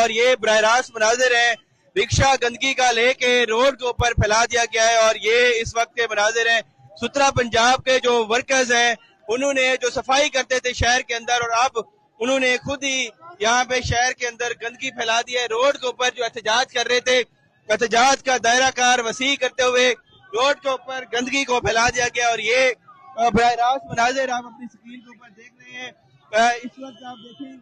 और ये बराह रास्त मनाजिर हैं, रिक्शा गंदगी का लेके रोड के ऊपर फैला दिया गया है। और ये इस वक्त के मनाजिर हैं, सुथरा पंजाब के जो वर्कर्स हैं उन्होंने जो सफाई करते थे शहर के अंदर, और अब उन्होंने खुद ही यहाँ पे शहर के अंदर गंदगी फैला दी है। रोड के ऊपर जो एहतजाज कर रहे थे, एहतजाज का दायरा कार वसी करते हुए रोड के ऊपर गंदगी को फैला दिया गया। और ये बराह रास्त मनाजिर आप अपनी स्क्रीन के ऊपर देख रहे हैं। इस वक्त आप देखें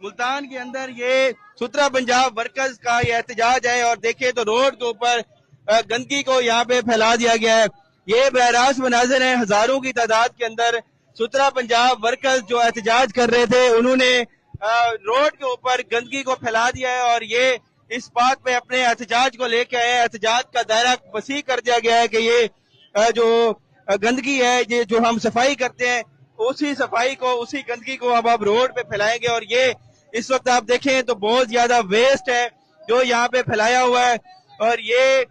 मुल्तान के अंदर ये सुथरा पंजाब वर्कर्स का ये एहतजाज है, और देखें तो रोड के ऊपर गंदगी को यहाँ पे फैला दिया गया है। ये बराह रास्त मनाजिर हैं, हजारों की तादाद के अंदर सुथरा पंजाब वर्कर्स जो एहतजाज कर रहे थे उन्होंने रोड के ऊपर गंदगी को फैला दिया है। और ये इस बात पे अपने एहतजाज को लेके आए, एहतजाज का दायरा वसी कर दिया गया है कि ये जो गंदगी है, ये जो हम सफाई करते हैं उसी सफाई को, उसी गंदगी को अब रोड पे फैलाएंगे। और ये इस वक्त आप देखें तो बहुत ज्यादा वेस्ट है जो यहाँ पे फैलाया हुआ है, और ये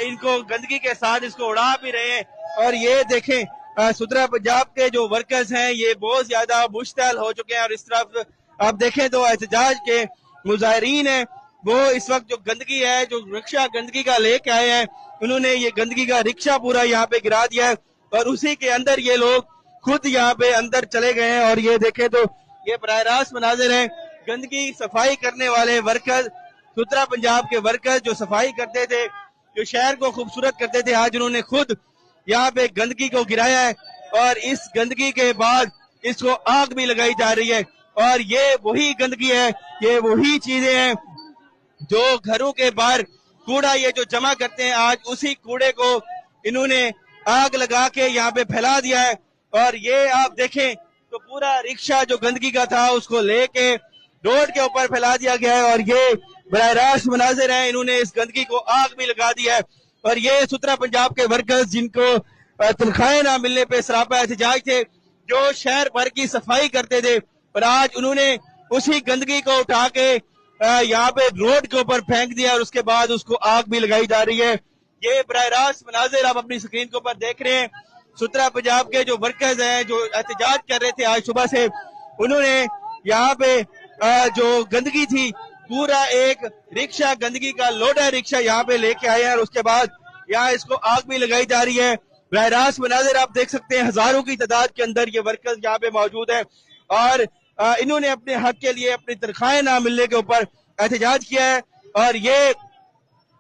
इनको गंदगी के साथ इसको उड़ा भी रहे हैं। और ये देखें सुथरा पंजाब के जो वर्कर्स हैं ये बहुत ज्यादा मुश्तल हो चुके हैं। और इस तरफ आप देखें तो एहतजाज के मुजाहिरीन हैं, वो इस वक्त जो गंदगी है, जो रिक्शा गंदगी का लेके आए हैं, उन्होंने ये गंदगी का रिक्शा पूरा यहाँ पे गिरा दिया है, और उसी के अंदर ये लोग खुद यहाँ पे अंदर चले गए हैं। और ये देखें तो ये बराह रास्त मनाजिर हैं, गंदगी सफाई करने वाले वर्कर्स, सुथरा पंजाब के वर्कर्स जो सफाई करते थे, जो शहर को खूबसूरत करते थे, आज उन्होंने खुद यहाँ पे गंदगी को गिराया है। और इस गंदगी के बाद इसको आग भी लगाई जा रही है। और ये वही गंदगी है, ये वही चीजें हैं जो घरों के बाहर कूड़ा ये जो जमा करते हैं, आज उसी कूड़े को इन्होंने आग लगा के यहाँ पे फैला दिया है। और ये आप देखें तो पूरा रिक्शा जो गंदगी का था उसको लेके रोड के ऊपर फैला दिया गया है। और ये बराह रास्त मनाजिर हैं, इन्होंने इस गंदगी को आग भी लगा दिया है। और ये सुथरा पंजाब के वर्कर्स जिनको तनख्वाहें ना मिलने पे सरापा एहतजाज थे, जो शहर भर की सफाई करते थे, और आज उन्होंने उसी गंदगी को उठा के यहाँ पे रोड के ऊपर फेंक दिया, और उसके बाद उसको आग भी लगाई जा रही है। ये बराह रास्त मनाजिर आप अपनी स्क्रीन के ऊपर देख रहे हैं, सुथरा पंजाब के जो वर्कर्स हैं जो एहतजाज कर रहे थे आज सुबह से, उन्होंने यहाँ पे जो गंदगी थी पूरा एक रिक्शा गंदगी का लोडा रिक्शा यहाँ पे लेके आए हैं, और उसके बाद यहाँ इसको आग भी लगाई जा रही है। बराह रास्त मनाजिर आप देख सकते हैं, हजारों की तादाद के अंदर ये वर्कर्स यहाँ पे मौजूद है, और इन्होंने अपने हक के लिए अपनी तनख्वाहें ना मिलने के ऊपर एहतजाज किया है। और ये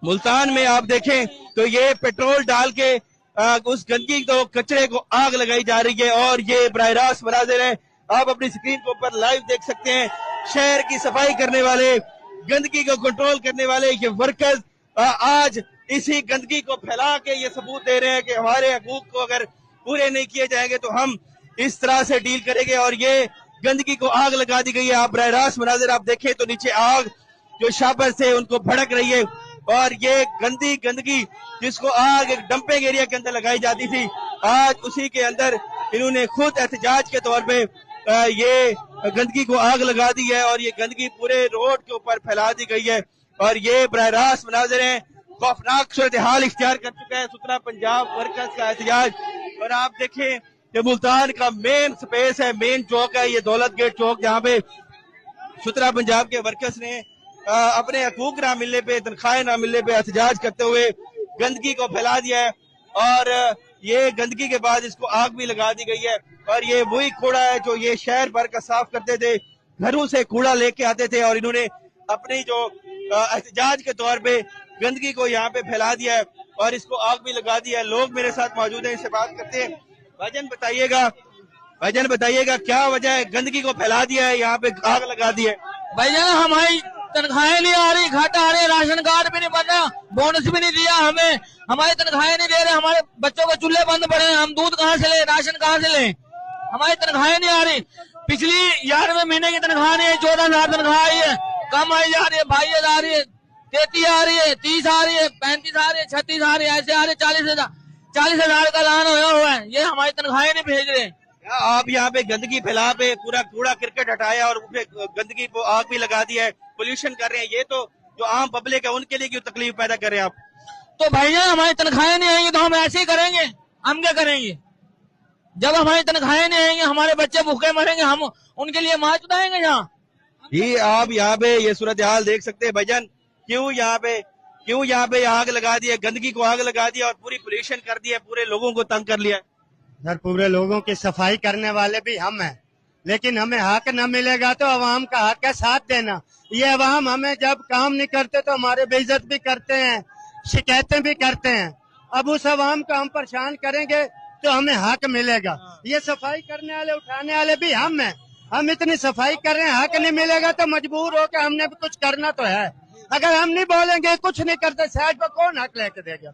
मुल्तान में आप देखें तो ये पेट्रोल डाल के उस गंदगी को, कचरे को आग लगाई जा रही है। और ये बराह रास्त मनाजिर है, आप अपनी स्क्रीन के ऊपर लाइव देख सकते हैं, शहर की सफाई करने वाले, गंदगी को कंट्रोल करने वाले ये वर्कर्स आज इसी गंदगी को फैला के ये सबूत दे रहे हैं कि हमारे हकूक को अगर पूरे नहीं किए जाएंगे तो हम इस तरह से डील करेंगे। और ये गंदगी को आग लगा दी गई है। आप बराह रास्त मनाजिर आप देखें तो नीचे आग जो शाबर से उनको भड़क रही है, और ये गंदी गंदगी जिसको आग एक डंपिंग एरिया के अंदर लगाई जाती थी, आज उसी के अंदर इन्होंने खुद एहतजाज के तौर पे ये गंदगी को आग लगा दी है, और ये गंदगी पूरे रोड के ऊपर फैला दी गई है। और ये बराह रास्त मनाजिर हैं, खौफनाक सूरत हाल इख्तियार कर चुका है सुथरा पंजाब वर्कर्स का एहतजाज। और आप देखें ये मुल्तान का मेन स्पेस है, मेन चौक है, ये दौलत गेट चौक, जहाँ पे सुथरा पंजाब के वर्कर्स ने अपने हकूक ना मिलने पे, तनख्वाहें ना मिलने पे एहतजाज करते हुए गंदगी को फैला दिया है। और ये गंदगी के बाद इसको आग भी लगा दी गई है। और ये वही कूड़ा है जो ये शहर भर का साफ करते थे, घरों से कूड़ा लेके आते थे, और इन्होंने अपनी जो एहतजाज के तौर पे गंदगी को यहाँ पे फैला दिया है और इसको आग भी लगा दिया है। लोग मेरे साथ मौजूद हैं, इनसे बात करते हैं। भाईजान बताइएगा क्या वजह है, गंदगी को फैला दिया है, यहाँ पे आग लगा दी है? भाईजान हमारी तनख्वाहें नहीं आ रही, घाटा आ रही, राशन कार्ड भी नहीं बन रहा, बोनस भी नहीं दिया हमें, हमारी तनख्वाहें नहीं दे रहे, हमारे बच्चों के चूल्हे बंद पड़े हैं, हम दूध कहाँ से लें, राशन कहाँ से लें, हमारी तनख्वाहें नहीं आ रही। पिछली 11वें महीने की तनख्वाह नहीं है, 14,000 तनख्वाह आई है, कम आई जा रही है, 22,000 आ रही है, 33 आ रही है, 30 आ रही है, 35 आ रही है, 36 आ रही है, ऐसे आ रही है, 40,000 का ऐलान होया हुआ है, ये हमारी तनख्वाहें नहीं भेज रहे। आप यहाँ पे गंदगी फैला पे पूरा कूड़ा क्रिकेट हटाया और गंदगी को आग भी लगा दिया है, पोल्यूशन कर रहे हैं, ये तो जो आम पब्लिक है उनके लिए क्यों तकलीफ पैदा कर रहे हैं आप? तो भैया हमारी तनख्वाहें नहीं आएंगी तो हम ऐसे ही करेंगे, हम क्या करेंगे? जब हमारी तनख्वाहें नहीं आएंगे, हमारे बच्चे भूखे मरेंगे, हम उनके लिए मार चुदाएंगे यहाँ? ये आप यहाँ पे ये सूरत हाल देख सकते हैं भाईजान, क्यों यहाँ पे आग लगा दी है, गंदगी को आग लगा दिया और पूरी पोल्यूशन कर दिया, पूरे लोगों को तंग कर लिया। सर पूरे लोगों की सफाई करने वाले भी हम हैं, लेकिन हमें हक न मिलेगा तो अवाम का हक है साथ देना। ये अवाम हमें जब काम नहीं करते तो हमारे बेइज्जत भी करते हैं, शिकायतें भी करते हैं। अब उस अवाम को हम परेशान करेंगे तो हमें हक मिलेगा। ये सफाई करने वाले उठाने वाले भी हम हैं, हम इतनी सफाई कर रहे हैं, हक नहीं मिलेगा तो मजबूर हो के हमने भी कुछ करना तो है। अगर हम नहीं बोलेंगे, कुछ नहीं करते, साइड पर कौन हक लेके देगा?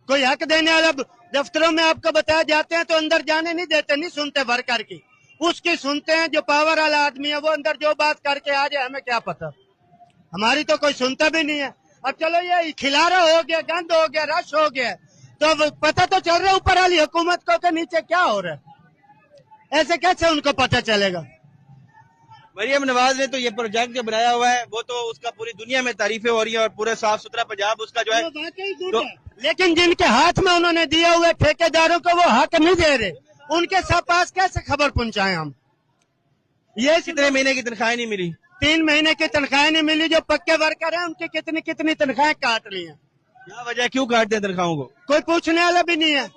कोई हक देने वाला दफ्तरों में आपको बताया जाते हैं तो अंदर जाने नहीं देते, नहीं सुनते वर्कर की, उसकी सुनते हैं जो पावर वाला आदमी है, वो अंदर जो बात करके आ जाए हमें क्या पता, हमारी तो कोई सुनता भी नहीं है। अब चलो ये खिलारा हो गया, गंद हो गया, रश हो गया, तो पता तो चल रहा है ऊपर वाली हुकूमत को कि नीचे क्या हो रहा है, ऐसे कैसे उनको पता चलेगा? मरियम नवाज ने तो ये प्रोजेक्ट जो बनाया हुआ है वो तो उसका पूरी दुनिया में तारीफें हो रही है और पूरा साफ सुथरा पंजाब उसका जो है तो, लेकिन जिनके हाथ में उन्होंने दिए हुए ठेकेदारों को वो हक नहीं दे रहे, उनके सब पास कैसे खबर पहुंचाएं हम? ये कितने महीने की तनख्वाह नहीं मिली? 3 महीने की तनख्वाहें नहीं मिली। जो पक्के वर्कर हैं उनकी कितनी कितनी तनख्वाहें काट ली हैं। क्या वजह, क्यों काटते हैं तनख्वाहों को? कोई पूछने वाला भी नहीं है।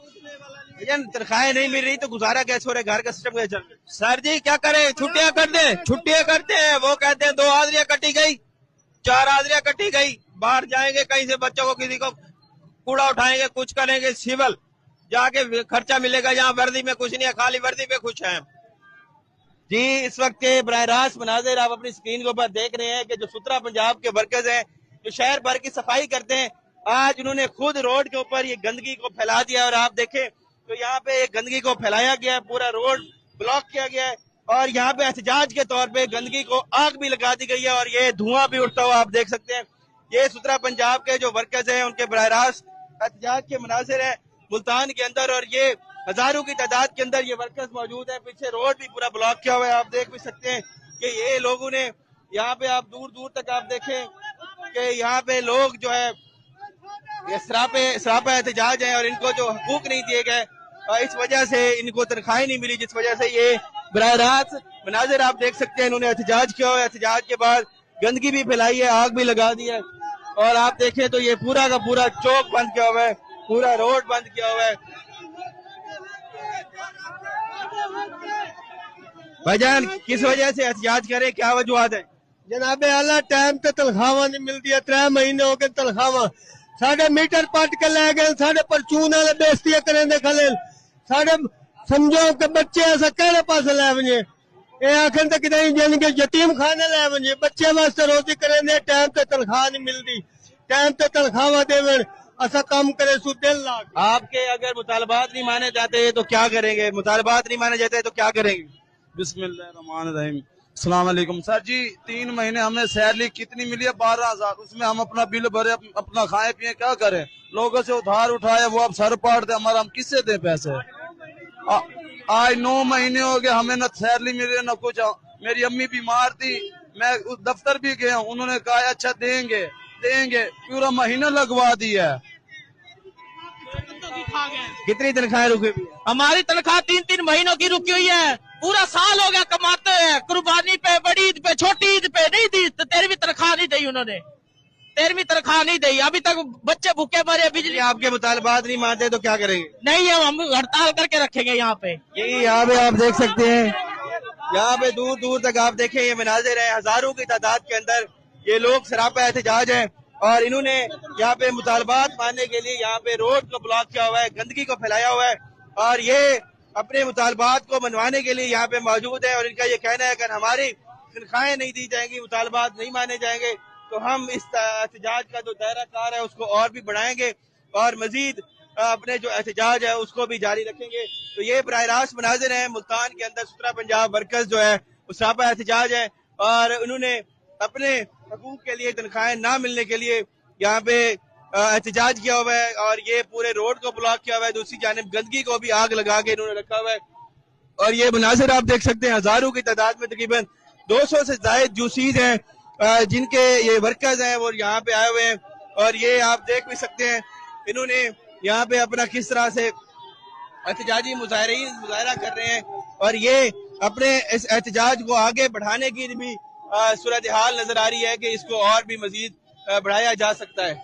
तनख्वाहें नहीं मिल रही तो गुजारा कैसे हो रहा है, घर का सिस्टम कैसे चल रहा है? सर जी क्या करें, छुट्टियां कर दे, छुट्टियां करते हैं, वो कहते हैं 2 हाजिरियां कटी गई, 4 हाजिरियां कटी गई, बाहर जाएंगे कहीं से बच्चों को किसी को कूड़ा उठाएंगे, कुछ करेंगे, सिविल जाके खर्चा मिलेगा, यहाँ वर्दी में कुछ नहीं है, खाली वर्दी पे खुश है। जी इस वक्त के बराह रास्त मनाजिर आप अपनी स्क्रीन के ऊपर देख रहे हैं कि जो सुथरा पंजाब के वर्कर्स हैं जो शहर भर की सफाई करते हैं, आज उन्होंने खुद रोड के ऊपर ये गंदगी को फैला दिया और आप देखें तो यहाँ पे एक गंदगी को फैलाया गया है, पूरा रोड ब्लॉक किया गया है और यहाँ पे एहतजाज के तौर पे गंदगी को आग भी लगा दी गई है और ये धुआं भी उठता हुआ आप देख सकते हैं। ये सुथरा पंजाब के जो वर्कर्स हैं उनके बराह रास्त एहतजाज के मनाजिर है मुल्तान के अंदर और ये हजारों की तादाद के अंदर ये वर्कर्स मौजूद है। पीछे रोड भी पूरा ब्लॉक किया हुआ है, आप देख भी सकते हैं कि ये लोगों ने यहाँ पे आप दूर दूर तक आप देखें कि यहाँ पे लोग जो है ये सरापा एहतजाज है और इनको जो हकूक नहीं दिए गए और इस वजह से इनको तनख्वाहें नहीं मिली, जिस वजह से ये बराह रास्त मनाजिर आप देख सकते हैं। इन्होंने एहतजाज किया हुआ है, एहतजाज के बाद गंदगी भी फैलाई है, आग भी लगा दी है और आप देखें तो ये पूरा का पूरा चौक बंद किया हुआ है, पूरा रोड बंद किया हुआ है। भाईजान किस वजह से एहतजाज करें, क्या वजूहत है? जनाबे आला टाइम ते तनख्वाह नहीं मिलती है, 3 महीने हो गए तनख्वाह, साढ़े मीटर पट के ले गए, साढ़े परचून वाले बेस्तियां करें दे खले, साढ़े समझो के बच्चे ऐसा कहने पास ले वजे, ये आखिर तक जाने के यतीम खाने ले वजे, बच्चे वास्ते रोटी करें दे, टाइम ते तनख्वाह नहीं मिलती, टाइम ते तनख्वाह देवे, ऐसा काम करे सु दिल लाख। आपके अगर मुतालबात नहीं माने जाते तो क्या करेंगे? मुतालबात नहीं माने जाते तो क्या करेंगे? बिस्मिल्लाहिर्रहमानिर्रहीम। अस्सलाम वालेकुम। सर जी 3 महीने हमें सैलरी कितनी मिली है? 12,000, उसमें हम अपना बिल भरे, अपना खाए पिए, क्या करें? लोगों से उधार उठाए, वो अब सर पाड़ दे हमारा, हम किससे दें पैसे? आज 9 महीने हो गए हमें न सैलरी मिली न कुछ। मेरी अम्मी बीमार थी, मैं उस दफ्तर भी गया, उन्होंने कहा अच्छा देंगे, पूरा महीना लगवा दिया। कितनी तनख्वाह रुकी हुई है? हमारी तनख्वाह 3-3 महीनों की रुकी हुई है, पूरा साल हो गया कमाते हैं, कुर्बानी पे, बड़ी ईद पे, छोटी ईद पे नहीं दी, तो 13वीं तनख्वाह नहीं दी उन्होंने, 13वीं तनख्वाह नहीं दी, अभी तक बच्चे भूखे मरे। बिजली आपके मुतालबात नहीं मानते तो क्या करेंगे? नहीं है, हम हड़ताल करके रखेंगे यहाँ पे। यही यहाँ पे आप देख सकते हैं, यहाँ पे दूर दूर तक आप देखें ये मनाजिर है, हजारों की तादाद के अंदर ये लोग सरापा एहतजाज है और इन्होंने यहाँ पे मुतालबात मानने के लिए यहाँ पे रोड को ब्लॉक किया हुआ है, गंदगी को फैलाया हुआ है और ये अपने मुतालबात को मनवाने के लिए यहाँ पे मौजूद है और इनका ये कहना है कि हमारी तनख्वाहें नहीं दी जाएंगी, मुतालबात नहीं माने जाएंगे तो हम इस एहतजाज का जो दायरा कार है उसको और भी बढ़ाएंगे और मजीद अपने जो एहतजाज है उसको भी जारी रखेंगे। तो ये बराह रास्त मनाजिर है मुल्तान के अंदर सुथरा पंजाब वर्कर्स जो है वो सरापा एहतजाज है और उन्होंने अपने हकूक के लिए तनख्वाहें ना मिलने के लिए यहाँ पे एहतजाज किया हुआ है और ये पूरे रोड को ब्लॉक किया हुआ है। दूसरी जानिब गंदगी को भी आग लगा के इन्होंने रखा हुआ है और ये मुनासिर आप देख सकते हैं, हजारों की तादाद में तकरीबन 200 से ज्यादा जूसीज हैं जिनके ये वर्कर्स हैं वो यहाँ पे आए हुए हैं और ये आप देख भी सकते हैं इन्होंने यहाँ पे अपना किस तरह से एहतजाजी मुजाहरा कर रहे हैं और ये اپنے اس احتجاج کو آگے بڑھانے کی بھی صورتحال نظر آ رہی ہے کہ اس کو اور بھی مزید بڑھایا جا سکتا ہے.